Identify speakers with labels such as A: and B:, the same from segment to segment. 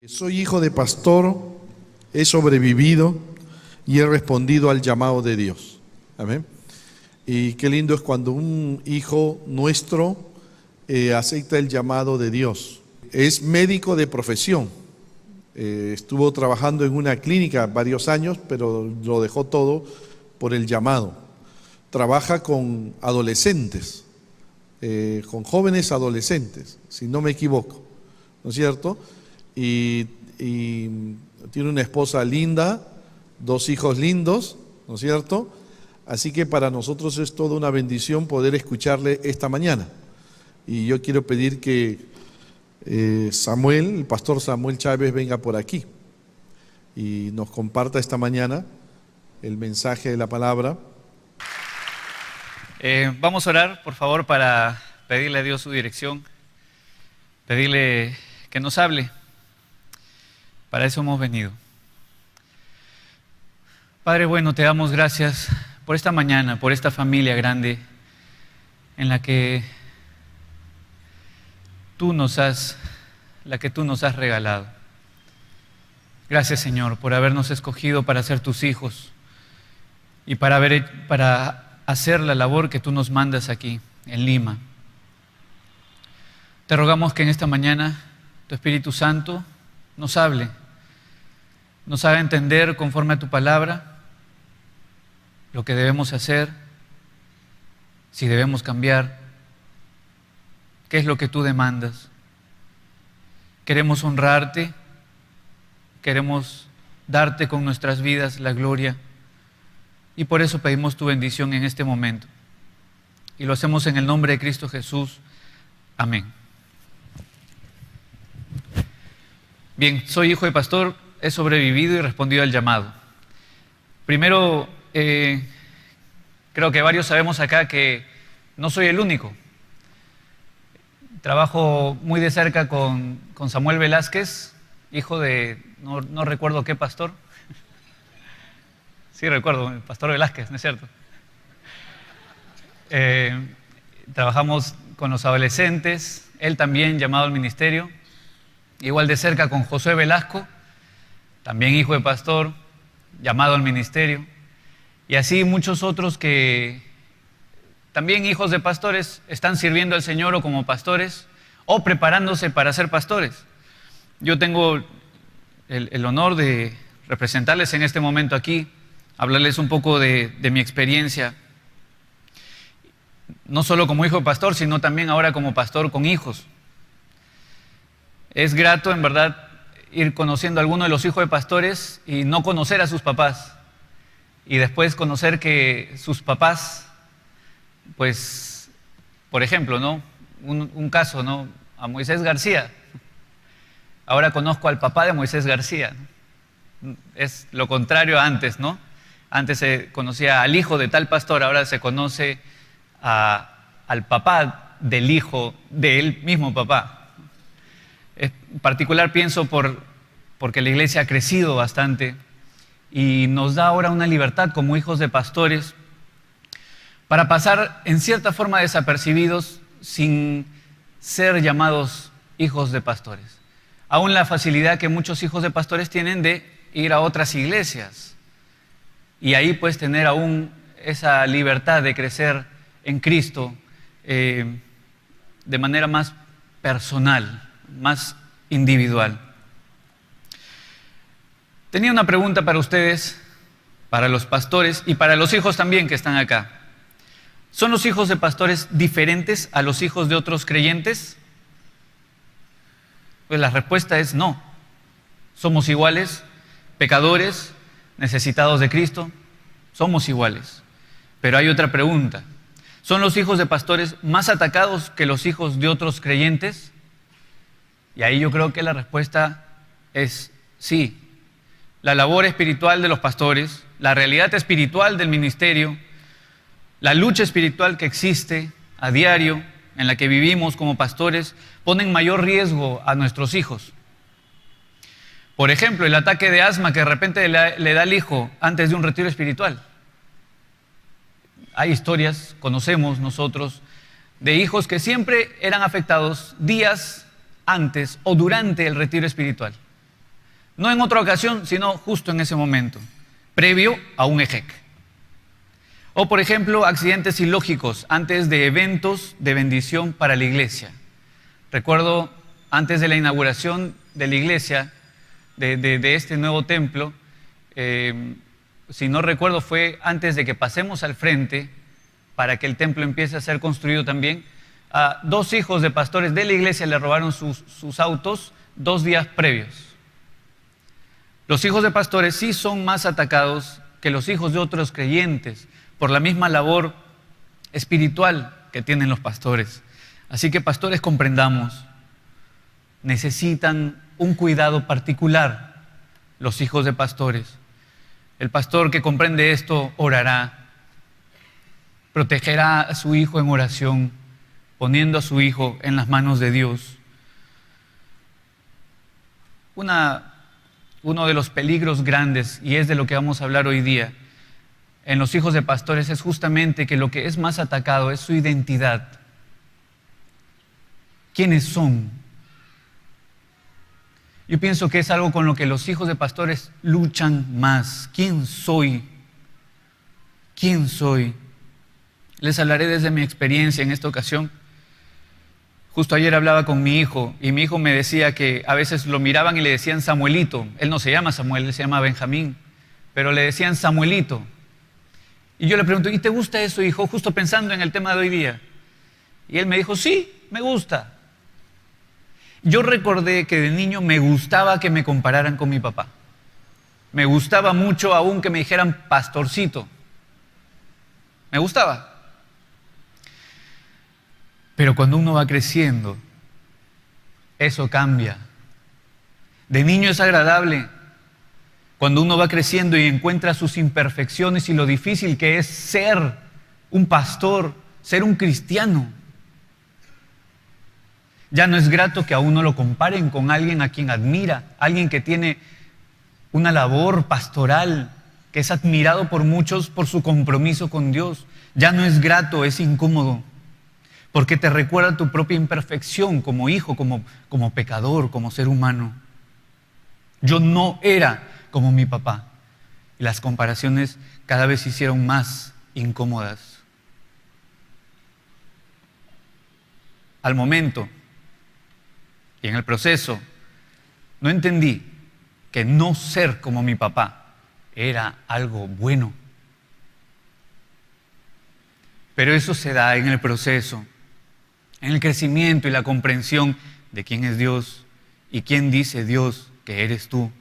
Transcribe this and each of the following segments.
A: Soy hijo de pastor, he sobrevivido y he respondido al llamado de Dios. Amén. Y qué lindo es cuando un hijo nuestro acepta el llamado de Dios. Es médico de profesión. Estuvo trabajando en una clínica varios años, pero lo dejó todo por el llamado. Trabaja con adolescentes, con jóvenes adolescentes, si no me equivoco, ¿no es cierto? Y tiene una esposa linda, dos hijos lindos, ¿no es cierto? Así que para nosotros es toda una bendición poder escucharle esta mañana. Y yo quiero pedir que el pastor Samuel Chávez venga por aquí y nos comparta esta mañana el mensaje de la palabra.
B: Vamos a orar, por favor, para pedirle a Dios su dirección, pedirle que nos hable. Para eso hemos venido. Padre bueno, te damos gracias por esta mañana, por esta familia grande en la que tú nos has regalado. Gracias, Señor, por habernos escogido para ser tus hijos y para hacer la labor que tú nos mandas aquí, en Lima. Te rogamos que en esta mañana tu Espíritu Santo nos hable, nos haga entender conforme a tu palabra lo que debemos hacer, si debemos cambiar, qué es lo que tú demandas. Queremos honrarte, queremos darte con nuestras vidas la gloria y por eso pedimos tu bendición en este momento. Y lo hacemos en el nombre de Cristo Jesús. Amén. Bien, soy hijo de pastor, he sobrevivido y respondido al llamado. Primero, creo que varios sabemos acá que no soy el único. Trabajo muy de cerca con Samuel Velázquez, hijo de, no recuerdo qué pastor. Sí, recuerdo, el pastor Velázquez, ¿no es cierto? Trabajamos con los adolescentes, él también llamado al ministerio. Igual de cerca con José Velasco, también hijo de pastor, llamado al ministerio. Y así muchos otros que también hijos de pastores están sirviendo al Señor o como pastores o preparándose para ser pastores. Yo tengo el honor de representarles en este momento aquí, hablarles un poco de mi experiencia, no solo como hijo de pastor, sino también ahora como pastor con hijos. Es grato, en verdad, ir conociendo a alguno de los hijos de pastores y no conocer a sus papás. Y después conocer que sus papás, pues, por ejemplo, ¿no? Un caso, ¿no? A Moisés García. Ahora conozco al papá de Moisés García. Es lo contrario a antes, ¿no? Antes se conocía al hijo de tal pastor, ahora se conoce al papá del hijo del mismo papá. En particular pienso porque la iglesia ha crecido bastante y nos da ahora una libertad como hijos de pastores para pasar en cierta forma desapercibidos sin ser llamados hijos de pastores. Aún la facilidad que muchos hijos de pastores tienen de ir a otras iglesias y ahí pues tener aún esa libertad de crecer en Cristo de manera más personal, más individual. Tenía una pregunta para ustedes, para los pastores y para los hijos también que están acá. ¿Son los hijos de pastores diferentes a los hijos de otros creyentes? Pues la respuesta es no. Somos iguales, pecadores, necesitados de Cristo, somos iguales. Pero hay otra pregunta. ¿Son los hijos de pastores más atacados que los hijos de otros creyentes? Y ahí yo creo que la respuesta es sí. La labor espiritual de los pastores, la realidad espiritual del ministerio, la lucha espiritual que existe a diario, en la que vivimos como pastores, ponen mayor riesgo a nuestros hijos. Por ejemplo, el ataque de asma que de repente le da al hijo antes de un retiro espiritual. Hay historias, conocemos nosotros, de hijos que siempre eran afectados días antes o durante el retiro espiritual. No en otra ocasión, sino justo en ese momento, previo a un ejec. O, por ejemplo, accidentes ilógicos antes de eventos de bendición para la iglesia. Recuerdo, antes de la inauguración de la iglesia, de este nuevo templo, si no recuerdo, fue antes de que pasemos al frente para que el templo empiece a ser construido también. A 2 hijos de pastores de la iglesia le robaron sus autos 2 días previos. Los hijos de pastores sí son más atacados que los hijos de otros creyentes por la misma labor espiritual que tienen los pastores. Así que, pastores, comprendamos, necesitan un cuidado particular los hijos de pastores. El pastor que comprende esto orará, protegerá a su hijo en oración, poniendo a su hijo en las manos de Dios. Uno de los peligros grandes, y es de lo que vamos a hablar hoy día, en los hijos de pastores es justamente que lo que es más atacado es su identidad. ¿Quiénes son? Yo pienso que es algo con lo que los hijos de pastores luchan más. ¿Quién soy? ¿Quién soy? Les hablaré desde mi experiencia en esta ocasión. Justo ayer hablaba con mi hijo y mi hijo me decía que a veces lo miraban y le decían Samuelito. Él no se llama Samuel, él se llama Benjamín, pero le decían Samuelito. Y yo le pregunto, ¿y te gusta eso, hijo? Justo pensando en el tema de hoy día. Y él me dijo, sí, me gusta. Yo recordé que de niño me gustaba que me compararan con mi papá. Me gustaba mucho aún que me dijeran pastorcito. Me gustaba. Pero cuando uno va creciendo, eso cambia. De niño es agradable. Cuando uno va creciendo y encuentra sus imperfecciones y lo difícil que es ser un pastor, ser un cristiano. Ya no es grato que a uno lo comparen con alguien a quien admira, alguien que tiene una labor pastoral, que es admirado por muchos por su compromiso con Dios. Ya no es grato, es incómodo, porque te recuerda tu propia imperfección como hijo, como pecador, como ser humano. Yo no era como mi papá. Y las comparaciones cada vez se hicieron más incómodas. Al momento y en el proceso, no entendí que no ser como mi papá era algo bueno. Pero eso se da en el proceso, en el crecimiento y la comprensión de quién es Dios y quién dice Dios que eres tú.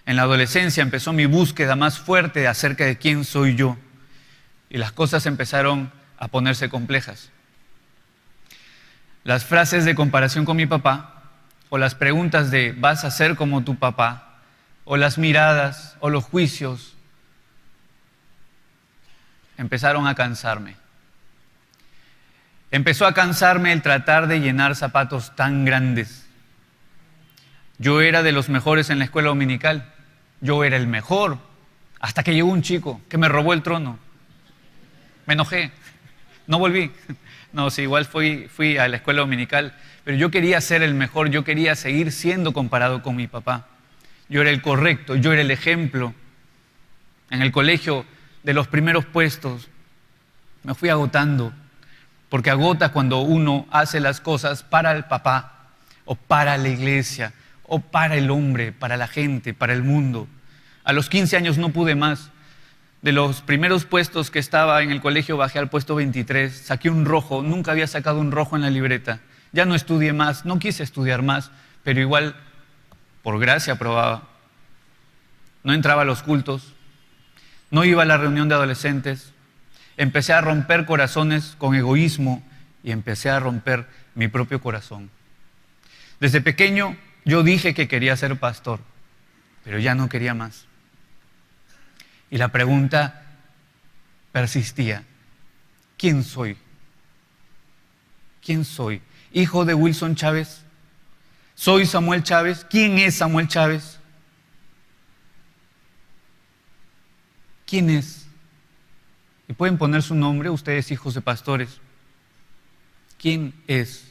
B: En la adolescencia empezó mi búsqueda más fuerte acerca de quién soy yo y las cosas empezaron a ponerse complejas. Las frases de comparación con mi papá o las preguntas de ¿vas a ser como tu papá? O las miradas o los juicios empezaron a cansarme. Empezó a cansarme el tratar de llenar zapatos tan grandes. Yo era de los mejores en la escuela dominical. Yo era el mejor. Hasta que llegó un chico que me robó el trono. Me enojé. No volví. No, sí, igual fui a la escuela dominical. Pero yo quería ser el mejor. Yo quería seguir siendo comparado con mi papá. Yo era el correcto. Yo era el ejemplo. En el colegio, de los primeros puestos, me fui agotando. Porque agota cuando uno hace las cosas para el papá, o para la iglesia, o para el hombre, para la gente, para el mundo. A los 15 años no pude más. De los primeros puestos que estaba en el colegio bajé al puesto 23, saqué un rojo, nunca había sacado un rojo en la libreta. Ya no estudié más, no quise estudiar más, pero igual, por gracia, aprobaba. No entraba a los cultos, no iba a la reunión de adolescentes. Empecé a romper corazones con egoísmo y empecé a romper mi propio corazón. Desde pequeño yo dije que quería ser pastor, pero ya no quería más. Y la pregunta persistía: ¿quién soy? ¿Quién soy? ¿Hijo de Wilson Chávez? ¿Soy Samuel Chávez? ¿Quién es Samuel Chávez? ¿Quién es? Y pueden poner su nombre, ustedes hijos de pastores. ¿Quién es?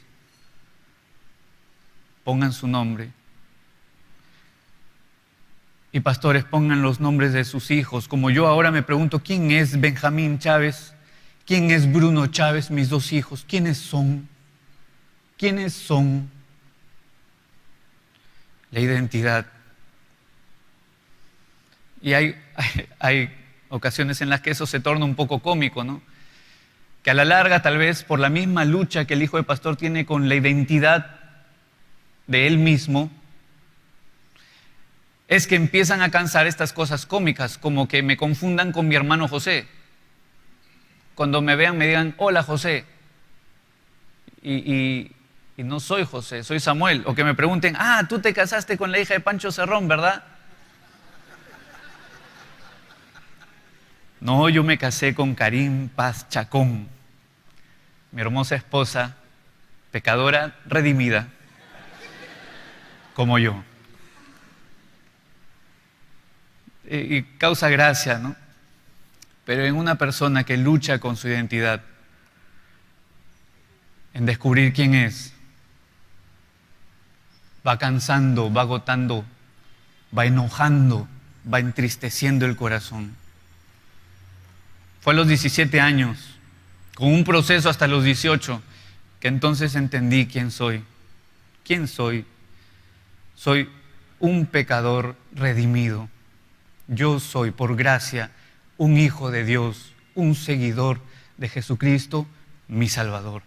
B: Pongan su nombre. Y pastores, pongan los nombres de sus hijos. Como yo ahora me pregunto, ¿quién es Benjamín Chávez? ¿Quién es Bruno Chávez, mis dos hijos? ¿Quiénes son? ¿Quiénes son? La identidad. Y hay ocasiones en las que eso se torna un poco cómico, ¿no? Que a la larga, tal vez por la misma lucha que el hijo de pastor tiene con la identidad de él mismo, es que empiezan a cansar estas cosas cómicas, como que me confundan con mi hermano José. Cuando me vean me digan, hola José, y no soy José, soy Samuel. O que me pregunten, tú te casaste con la hija de Pancho Cerrón, ¿verdad? No, yo me casé con Karim Paz Chacón, mi hermosa esposa, pecadora redimida, como yo. Y causa gracia, ¿no? Pero en una persona que lucha con su identidad, en descubrir quién es, va cansando, va agotando, va enojando, va entristeciendo el corazón. Fue a los 17 años, con un proceso hasta los 18, que entonces entendí quién soy. ¿Quién soy? Soy un pecador redimido. Yo soy, por gracia, un hijo de Dios, un seguidor de Jesucristo, mi Salvador.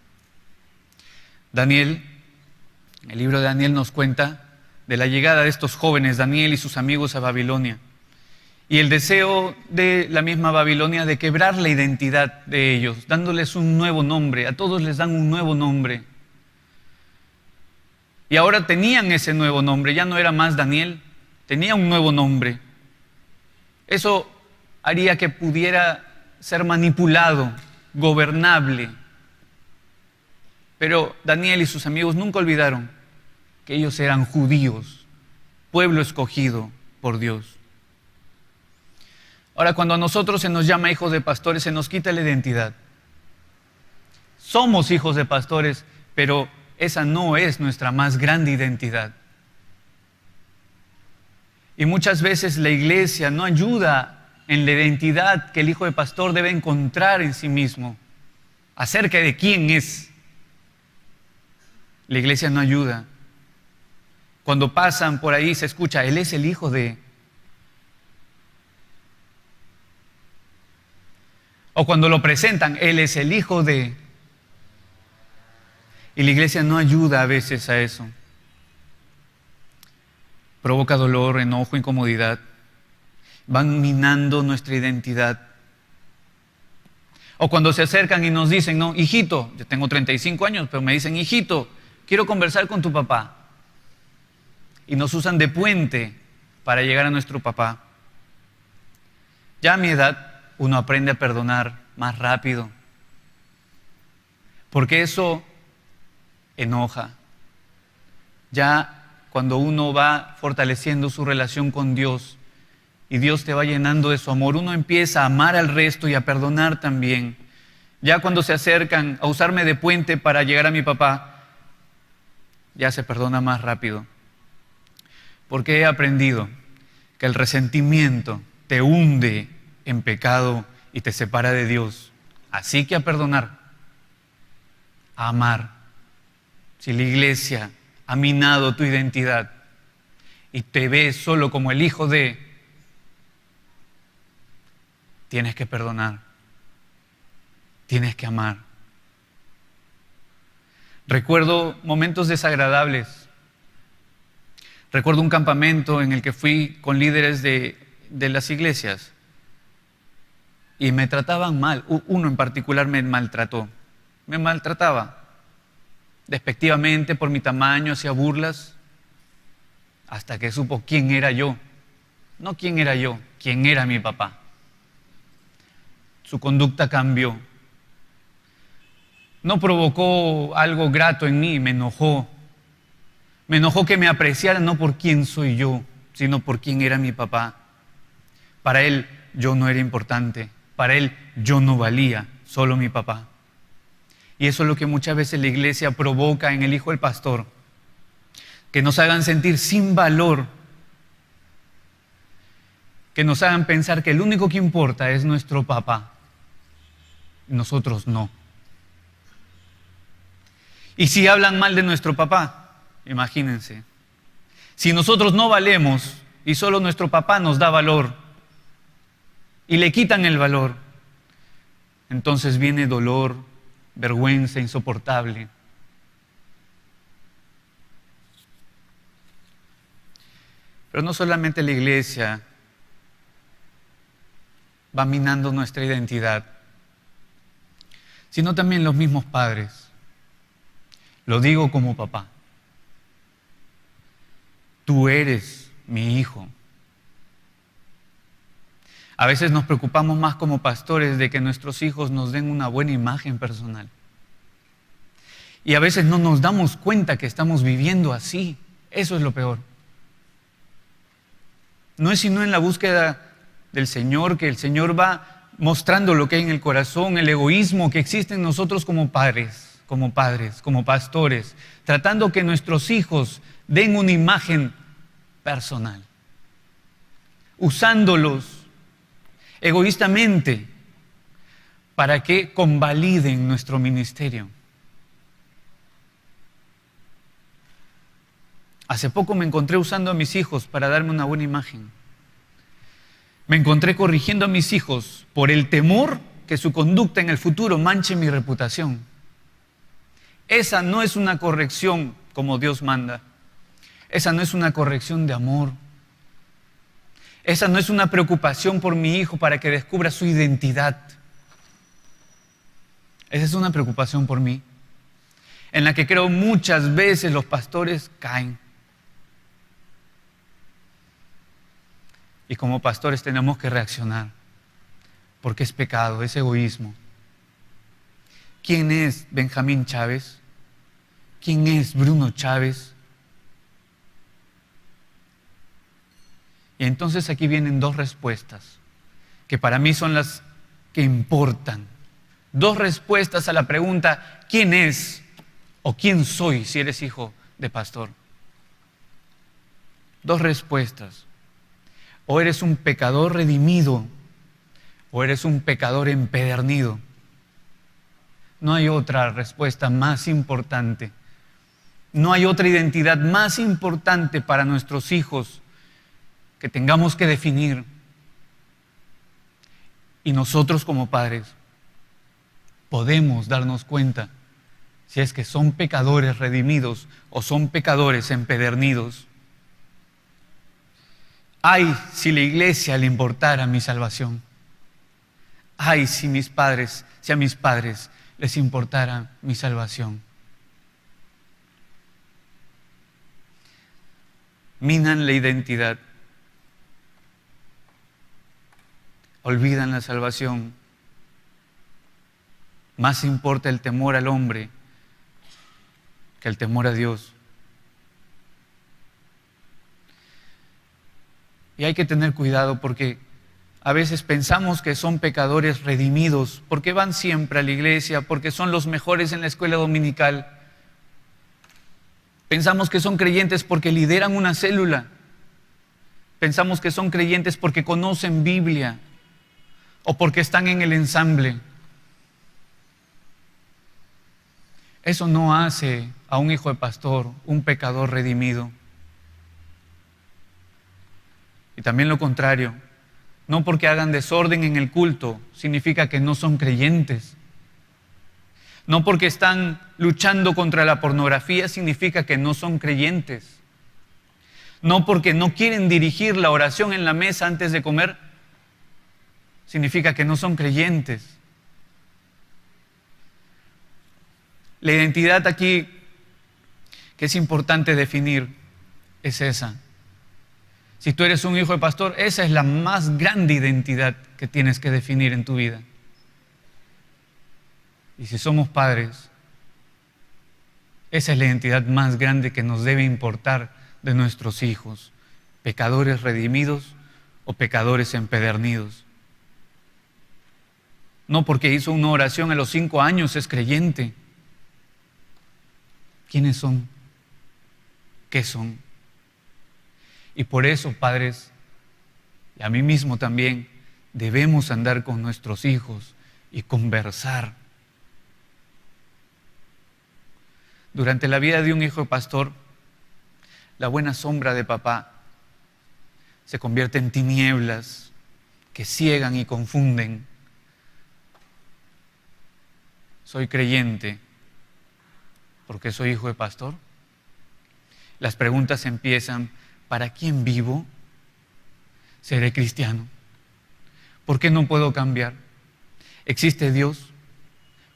B: Daniel, el libro de Daniel nos cuenta de la llegada de estos jóvenes, Daniel y sus amigos, a Babilonia. Y el deseo de la misma Babilonia de quebrar la identidad de ellos, dándoles un nuevo nombre. A todos les dan un nuevo nombre. Y ahora tenían ese nuevo nombre, ya no era más Daniel, tenía un nuevo nombre. Eso haría que pudiera ser manipulado, gobernable. Pero Daniel y sus amigos nunca olvidaron que ellos eran judíos, pueblo escogido por Dios. Ahora, cuando a nosotros se nos llama hijos de pastores, se nos quita la identidad. Somos hijos de pastores, pero esa no es nuestra más grande identidad. Y muchas veces la iglesia no ayuda en la identidad que el hijo de pastor debe encontrar en sí mismo, acerca de quién es. La iglesia no ayuda. Cuando pasan por ahí se escucha, él es el hijo de... O cuando lo presentan, él es el hijo de... Y la iglesia no ayuda a veces a eso. Provoca dolor, enojo, incomodidad. Van minando nuestra identidad. O cuando se acercan y nos dicen, no, hijito, yo tengo 35 años, pero me dicen, hijito, quiero conversar con tu papá. Y nos usan de puente para llegar a nuestro papá. Ya a mi edad, uno aprende a perdonar más rápido. Porque eso enoja. Ya cuando uno va fortaleciendo su relación con Dios y Dios te va llenando de su amor, uno empieza a amar al resto y a perdonar también. Ya cuando se acercan a usarme de puente para llegar a mi papá, ya se perdona más rápido. Porque he aprendido que el resentimiento te hunde en pecado y te separa de Dios. Así que a perdonar, a amar. Si la iglesia ha minado tu identidad y te ves solo como el hijo de, tienes que perdonar, tienes que amar. Recuerdo momentos desagradables. Recuerdo un campamento en el que fui con líderes de las iglesias y me trataban mal. Uno en particular me maltrató, me maltrataba. Despectivamente, por mi tamaño, hacía burlas, hasta que supo quién era yo. No quién era yo, quién era mi papá. Su conducta cambió. No provocó algo grato en mí, me enojó. Me enojó que me apreciaran no por quién soy yo, sino por quién era mi papá. Para él yo no era importante, para él yo no valía, solo mi papá. Y eso es lo que muchas veces la iglesia provoca en el hijo del pastor, que nos hagan sentir sin valor. que nos hagan pensar que el único que importa es nuestro papá. Nosotros no. Y si hablan mal de nuestro papá, imagínense. Si nosotros no valemos y solo nuestro papá nos da valor y le quitan el valor, entonces viene dolor, vergüenza insoportable. Pero no solamente la iglesia va minando nuestra identidad, sino también los mismos padres. Lo digo como papá. Tú eres mi hijo. A veces nos preocupamos más como pastores de que nuestros hijos nos den una buena imagen personal. Y a veces no nos damos cuenta que estamos viviendo así. Eso es lo peor. No es sino en la búsqueda del Señor que el Señor va mostrando lo que hay en el corazón, el egoísmo que existe en nosotros como padres, como pastores, tratando que nuestros hijos den una imagen personal, usándolos egoístamente para que convaliden nuestro ministerio. Hace poco me encontré usando a mis hijos para darme una buena imagen. Me encontré corrigiendo a mis hijos por el temor que su conducta en el futuro manche mi reputación. Esa no es una corrección como Dios manda. Esa no es una corrección de amor. Esa no es una preocupación por mi hijo para que descubra su identidad. Esa es una preocupación por mí, en la que creo muchas veces los pastores caen. Y como pastores tenemos que reaccionar, porque es pecado, es egoísmo. ¿Quién es Benjamín Chávez? ¿Quién es Bruno Chávez? Y entonces aquí vienen dos respuestas, que para mí son las que importan. Dos respuestas a la pregunta, ¿quién es o quién soy si eres hijo de pastor? Dos respuestas. O eres un pecador redimido, o eres un pecador empedernido. No hay otra respuesta más importante. No hay otra identidad más importante para nuestros hijos que tengamos que definir. Y nosotros como padres podemos darnos cuenta si es que son pecadores redimidos o son pecadores empedernidos. Ay, si la iglesia le importara mi salvación. Ay, si a mis padres les importara mi salvación. Minan la identidad. Olvidan la salvación. Más importa el temor al hombre que el temor a Dios. Y hay que tener cuidado porque a veces pensamos que son pecadores redimidos porque van siempre a la iglesia, porque son los mejores en la escuela dominical. Pensamos que son creyentes porque lideran una célula. Pensamos que son creyentes porque conocen Biblia o porque están en el ensamble. Eso no hace a un hijo de pastor un pecador redimido. Y también lo contrario, no porque hagan desorden en el culto significa que no son creyentes. No porque están luchando contra la pornografía significa que no son creyentes. No porque no quieren dirigir la oración en la mesa antes de comer significa que no son creyentes. La identidad aquí que es importante definir es esa. Si tú eres un hijo de pastor, esa es la más grande identidad que tienes que definir en tu vida. Y si somos padres, esa es la identidad más grande que nos debe importar de nuestros hijos, pecadores redimidos o pecadores empedernidos. No porque hizo una oración a los 5 años es creyente. ¿Quiénes son? ¿Qué son? Y por eso, padres, y a mí mismo también, debemos andar con nuestros hijos y conversar. Durante la vida de un hijo de pastor, la buena sombra de papá se convierte en tinieblas que ciegan y confunden. ¿Soy creyente porque soy hijo de pastor? Las preguntas empiezan: ¿para quién vivo? ¿Seré cristiano? ¿Por qué no puedo cambiar? ¿Existe Dios?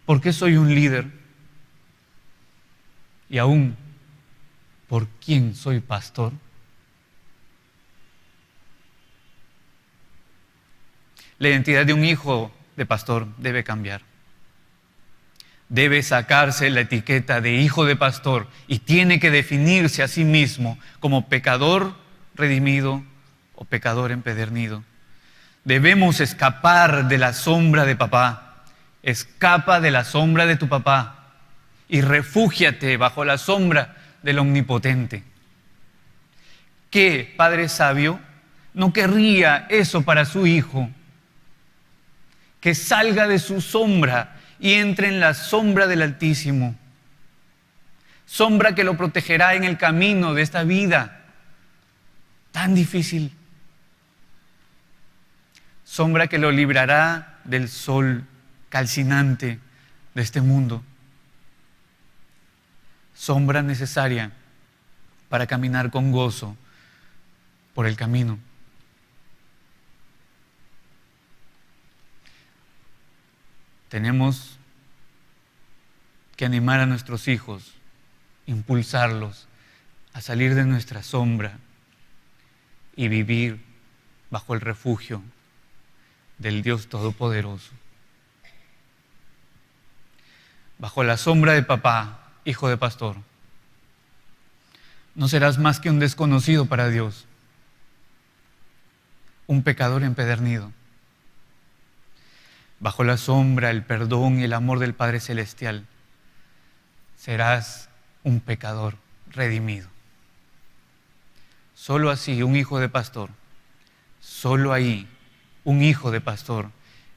B: ¿Por qué soy un líder? Y aún, ¿por quién soy pastor? La identidad de un hijo de pastor debe cambiar. Debe sacarse la etiqueta de hijo de pastor y tiene que definirse a sí mismo como pecador redimido o pecador empedernido. Debemos escapar de la sombra de papá. Escapa de la sombra de tu papá y refúgiate bajo la sombra del Omnipotente. ¿Qué padre sabio no querría eso para su hijo? Que salga de su sombra y entre en la sombra del Altísimo. Sombra que lo protegerá en el camino de esta vida tan difícil. Sombra que lo librará del sol calcinante de este mundo. Sombra necesaria para caminar con gozo por el camino. Tenemos que animar a nuestros hijos, impulsarlos a salir de nuestra sombra y vivir bajo el refugio del Dios Todopoderoso. Bajo la sombra de papá, hijo de pastor, no serás más que un desconocido para Dios, un pecador empedernido. Bajo la sombra, el perdón y el amor del Padre Celestial, serás un pecador redimido. Solo así un hijo de pastor, solo ahí un hijo de pastor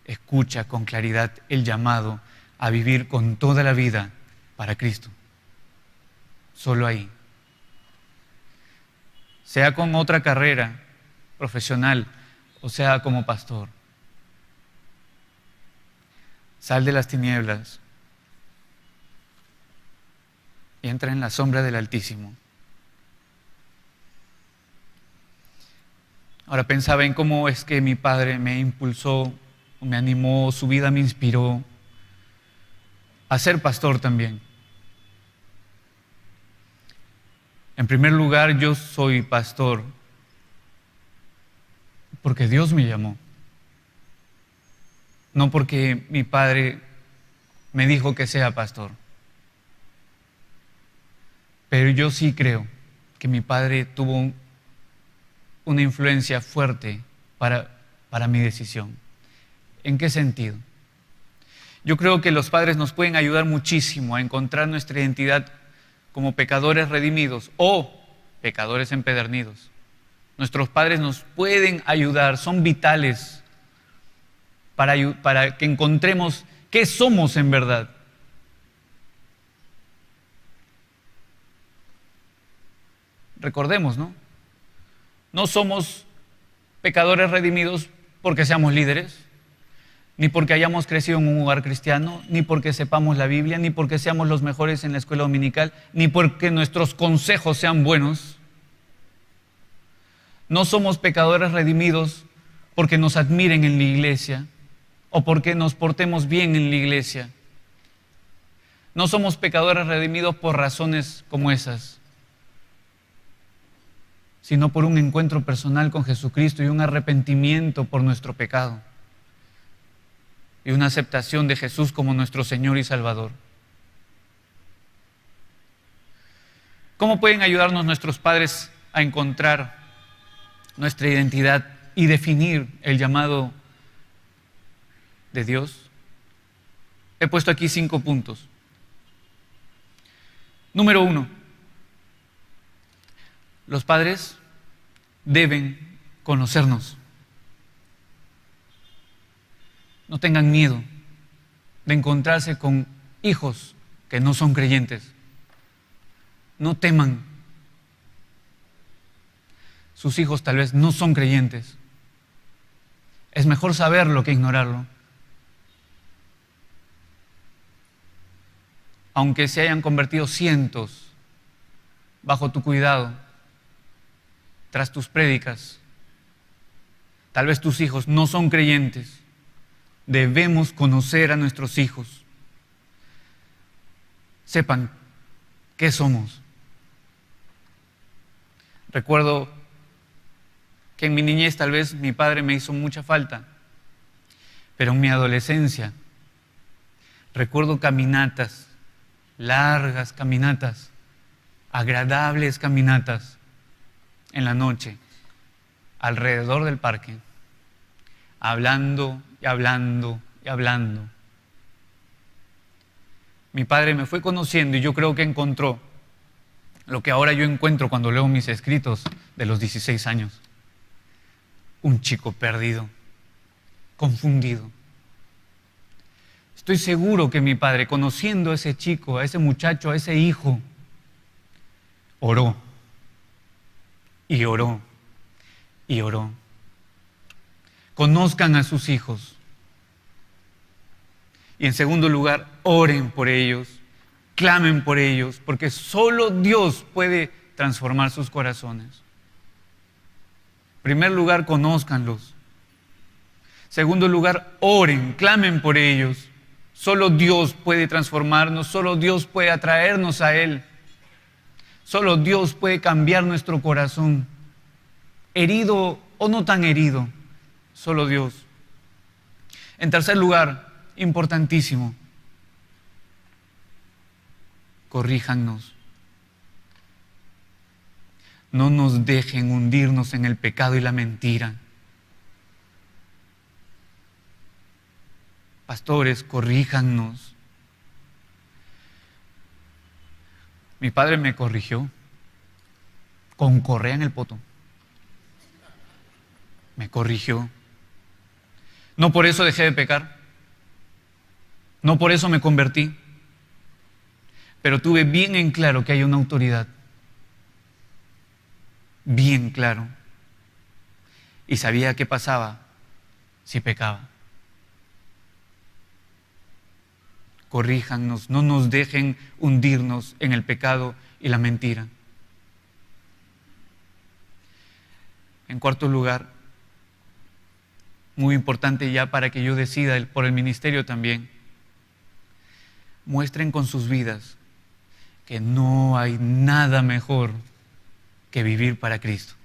B: escucha con claridad el llamado a vivir con toda la vida para Cristo. Solo ahí. Sea con otra carrera profesional o sea como pastor. Sal de las tinieblas y entra en la sombra del Altísimo. Ahora pensaba en cómo es que mi padre me impulsó, me animó, su vida me inspiró a ser pastor también. En primer lugar, yo soy pastor porque Dios me llamó. No porque mi padre me dijo que sea pastor. Pero yo sí creo que mi padre tuvo una influencia fuerte para mi decisión. ¿En qué sentido? Yo creo que los padres nos pueden ayudar muchísimo a encontrar nuestra identidad como pecadores redimidos o pecadores empedernidos. Nuestros padres nos pueden ayudar, son vitales para que encontremos qué somos en verdad. Recordemos, ¿no? No somos pecadores redimidos porque seamos líderes, ni porque hayamos crecido en un hogar cristiano, ni porque sepamos la Biblia, ni porque seamos los mejores en la escuela dominical, ni porque nuestros consejos sean buenos. No somos pecadores redimidos porque nos admiren en la iglesia o porque nos portemos bien en la iglesia. No somos pecadores redimidos por razones como esas, sino por un encuentro personal con Jesucristo y un arrepentimiento por nuestro pecado y una aceptación de Jesús como nuestro Señor y Salvador. ¿Cómo pueden ayudarnos nuestros padres a encontrar nuestra identidad y definir el llamado de Dios? He puesto aquí 5 puntos. Número 1. Los padres deben conocernos. No tengan miedo de encontrarse con hijos que no son creyentes. No teman. Sus hijos tal vez no son creyentes. Es mejor saberlo que ignorarlo. Aunque se hayan convertido cientos bajo tu cuidado, tras tus prédicas, tal vez tus hijos no son creyentes. Debemos conocer a nuestros hijos. Sepan qué somos. Recuerdo que en mi niñez tal vez mi padre me hizo mucha falta, pero en mi adolescencia recuerdo caminatas, largas caminatas, agradables caminatas en la noche, alrededor del parque, hablando y hablando y hablando. Mi padre me fue conociendo y yo creo que encontró lo que ahora yo encuentro cuando leo mis escritos de los 16 años. Un chico perdido, confundido. Estoy seguro que mi padre, conociendo a ese chico, a ese muchacho, a ese hijo, oró y oró y oró. Conozcan a sus hijos. Y en segundo lugar, oren por ellos, clamen por ellos, porque solo Dios puede transformar sus corazones. En primer lugar, conózcanlos. Segundo lugar, oren, clamen por ellos. Solo Dios puede transformarnos, solo Dios puede atraernos a Él. Solo Dios puede cambiar nuestro corazón, herido o no tan herido, solo Dios. En tercer lugar, importantísimo, corríjannos. No nos dejen hundirnos en el pecado y la mentira. Pastores, corríjannos. Mi padre me corrigió con correa en el poto. Me corrigió. No por eso dejé de pecar. No por eso me convertí. Pero tuve bien en claro que hay una autoridad. Bien claro. Y sabía qué pasaba si pecaba. Corríjannos, no nos dejen hundirnos en el pecado y la mentira. En cuarto lugar, muy importante ya para que yo decida por el ministerio también, muestren con sus vidas que no hay nada mejor que vivir para Cristo.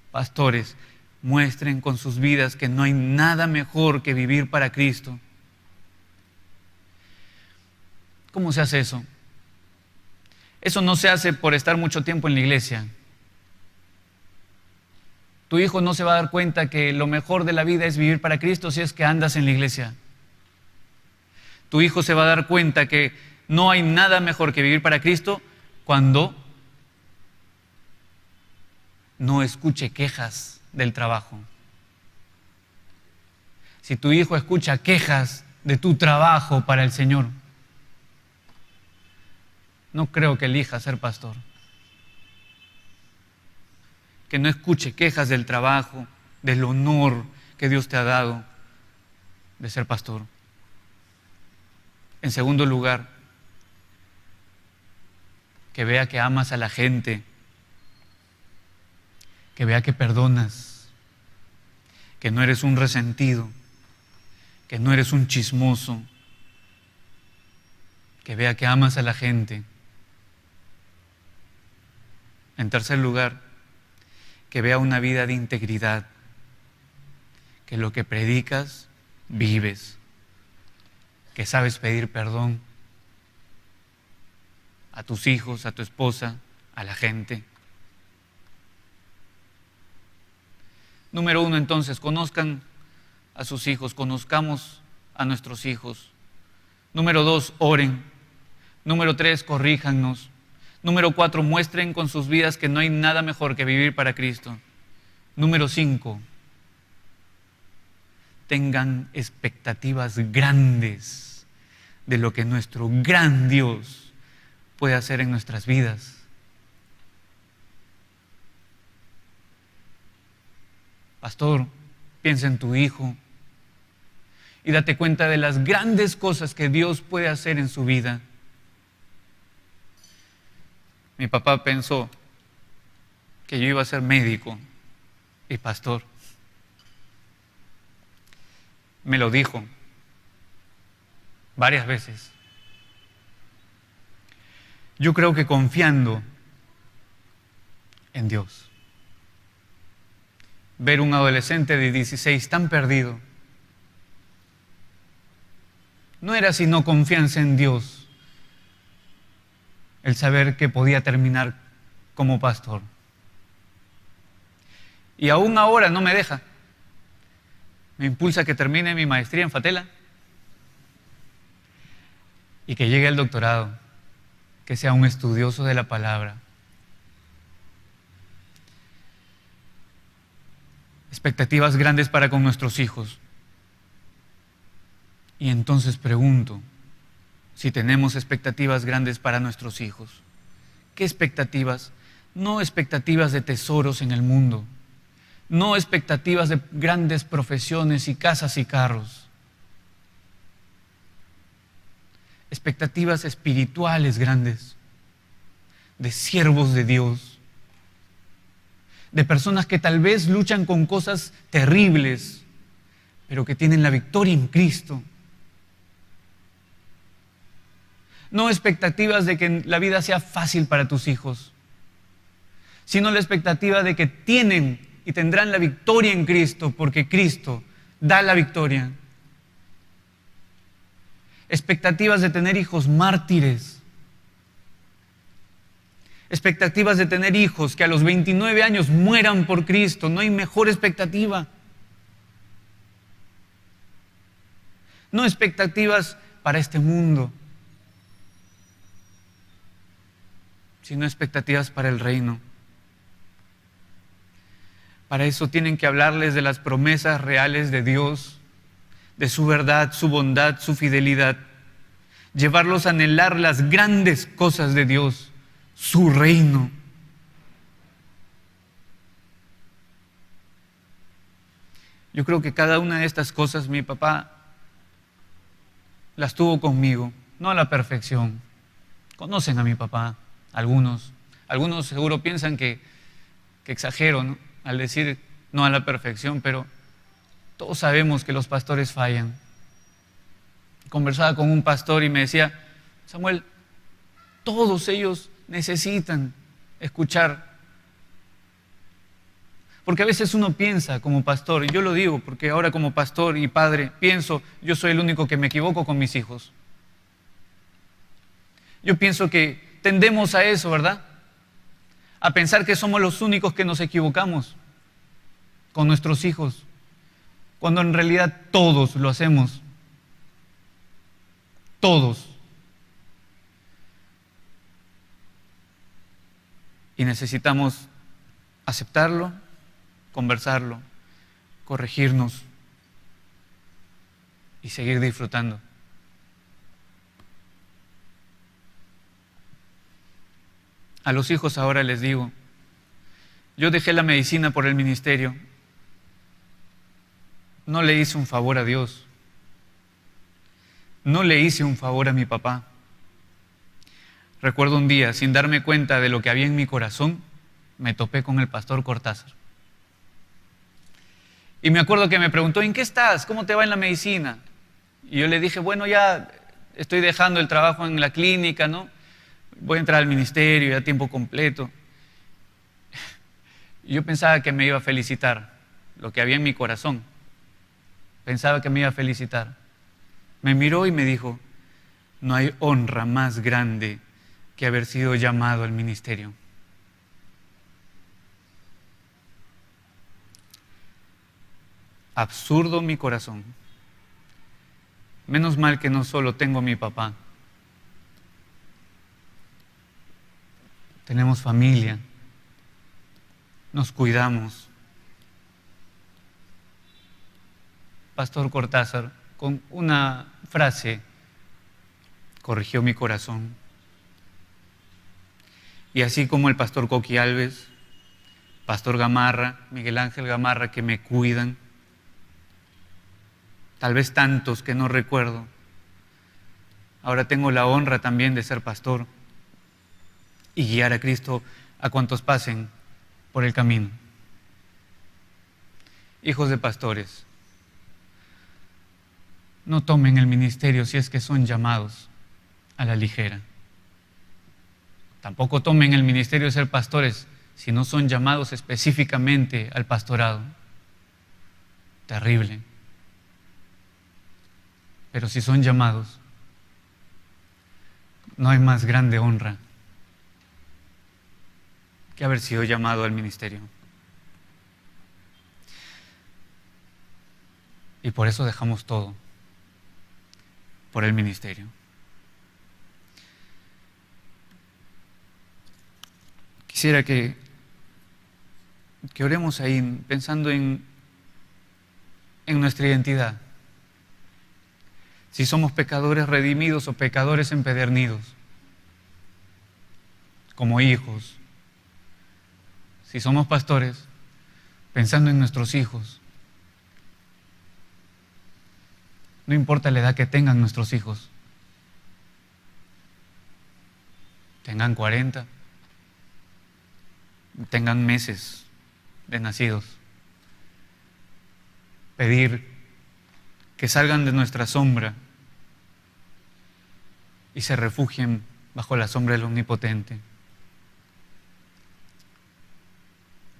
B: Pastores, muestren con sus vidas que no hay nada mejor que vivir para Cristo. ¿Cómo se hace eso? Eso no se hace por estar mucho tiempo en la iglesia. Tu hijo no se va a dar cuenta que lo mejor de la vida es vivir para Cristo si es que andas en la iglesia. Tu hijo se va a dar cuenta que no hay nada mejor que vivir para Cristo cuando no escuche quejas del trabajo. Si tu hijo escucha quejas de tu trabajo para el Señor, no creo que elija ser pastor. Que no escuche quejas del trabajo, del honor que Dios te ha dado de ser pastor. En segundo lugar, que vea que amas a la gente, que vea que perdonas, que no eres un resentido, que no eres un chismoso, que vea que amas a la gente. En tercer lugar, que vea una vida de integridad, que lo que predicas, vives, que sabes pedir perdón a tus hijos, a tu esposa, a la gente. Número uno, entonces, conozcan a sus hijos, conozcamos a nuestros hijos. Número dos, oren. Número tres, corríjannos. Número 4, muestren con sus vidas que no hay nada mejor que vivir para Cristo. Número 5, tengan expectativas grandes de lo que nuestro gran Dios puede hacer en nuestras vidas. Pastor, piensa en tu hijo y date cuenta de las grandes cosas que Dios puede hacer en su vida. Mi papá pensó que yo iba a ser médico y pastor. Me lo dijo varias veces. Yo creo que confiando en Dios. Ver un adolescente de 16 tan perdido no era sino confianza en Dios, el saber que podía terminar como pastor. Y aún ahora no me deja. Me impulsa a que termine mi maestría en Fatela y que llegue al doctorado, que sea un estudioso de la palabra. Expectativas grandes para con nuestros hijos. Y entonces pregunto, si tenemos expectativas grandes para nuestros hijos, ¿qué expectativas? No expectativas de tesoros en el mundo, no expectativas de grandes profesiones y casas y carros. Expectativas espirituales grandes, de siervos de Dios, de personas que tal vez luchan con cosas terribles, pero que tienen la victoria en Cristo. No expectativas de que la vida sea fácil para tus hijos, sino la expectativa de que tienen y tendrán la victoria en Cristo, porque Cristo da la victoria. Expectativas de tener hijos mártires. Expectativas de tener hijos que a los 29 años mueran por Cristo. No hay mejor expectativa. No expectativas para este mundo, sino expectativas para el reino. Para eso tienen que hablarles de las promesas reales de Dios, de su verdad, su bondad, su fidelidad. Llevarlos a anhelar las grandes cosas de Dios, su reino. Yo creo que cada una de estas cosas mi papá las tuvo conmigo, no a la perfección. Conocen a mi papá, algunos seguro piensan que exagero, ¿no?, al decir no a la perfección, pero todos sabemos que los pastores fallan. Conversaba con un pastor y me decía, Samuel, todos ellos necesitan escuchar. Porque a veces uno piensa como pastor, y yo lo digo porque ahora como pastor y padre pienso, yo soy el único que me equivoco con mis hijos. Yo pienso que tendemos a eso, ¿verdad? A pensar que somos los únicos que nos equivocamos con nuestros hijos, cuando en realidad todos lo hacemos. Todos. Y necesitamos aceptarlo, conversarlo, corregirnos y seguir disfrutando. A los hijos ahora les digo, yo dejé la medicina por el ministerio. No le hice un favor a Dios. No le hice un favor a mi papá. Recuerdo un día, sin darme cuenta de lo que había en mi corazón, me topé con el pastor Cortázar. Y me acuerdo que me preguntó, ¿en qué estás? ¿Cómo te va en la medicina? Y yo le dije, bueno, ya estoy dejando el trabajo en la clínica, ¿no? Voy a entrar al ministerio ya a tiempo completo. Y yo pensaba que me iba a felicitar, lo que había en mi corazón. Pensaba que me iba a felicitar. Me miró y me dijo, no hay honra más grande que haber sido llamado al ministerio. Absurdo mi corazón. Menos mal que no solo tengo a mi papá. Tenemos familia. Nos cuidamos. pastor Cortázar, con una frase corrigió mi corazón. Y así como el pastor Coqui Alves, pastor Gamarra, Miguel Ángel Gamarra, que me cuidan, tal vez tantos que no recuerdo, ahora tengo la honra también de ser pastor y guiar a Cristo a cuantos pasen por el camino. Hijos de pastores, no tomen el ministerio si es que son llamados a la ligera. Tampoco tomen el ministerio de ser pastores si no son llamados específicamente al pastorado. Terrible. Pero si son llamados, no hay más grande honra que haber sido llamado al ministerio. Y por eso dejamos todo por el ministerio. Quisiera que oremos ahí pensando en nuestra identidad. Si somos pecadores redimidos o pecadores empedernidos, como hijos. Si somos pastores, pensando en nuestros hijos. No importa la edad que tengan nuestros hijos. Tengan 40, tengan meses de nacidos. Pedir que salgan de nuestra sombra y se refugien bajo la sombra del Omnipotente.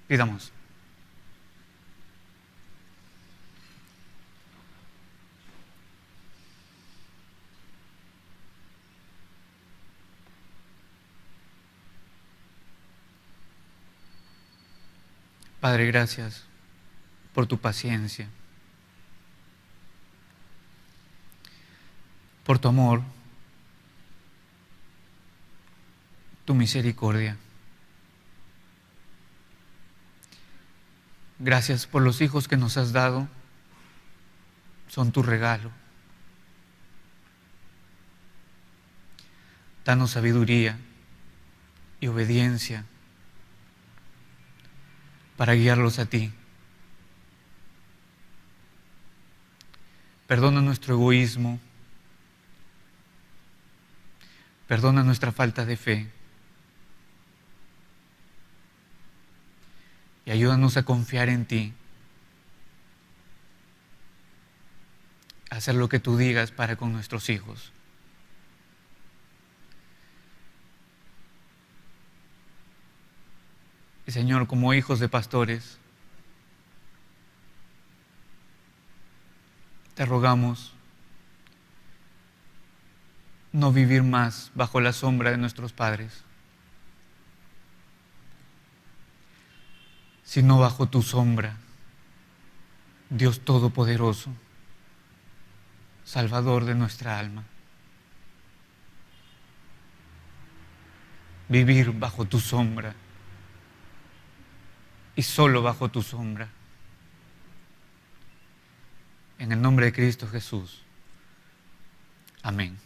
B: Pidamos. Padre, gracias por tu paciencia, por tu amor, tu misericordia. Gracias por los hijos que nos has dado, son tu regalo. Danos sabiduría y obediencia para guiarlos a ti. Perdona nuestro egoísmo, perdona nuestra falta de fe y ayúdanos a confiar en ti, a hacer lo que tú digas para con nuestros hijos. Y Señor, como hijos de pastores, te rogamos no vivir más bajo la sombra de nuestros padres, sino bajo tu sombra, Dios Todopoderoso, Salvador de nuestra alma. Vivir bajo tu sombra y solo bajo tu sombra. En el nombre de Cristo Jesús. Amén.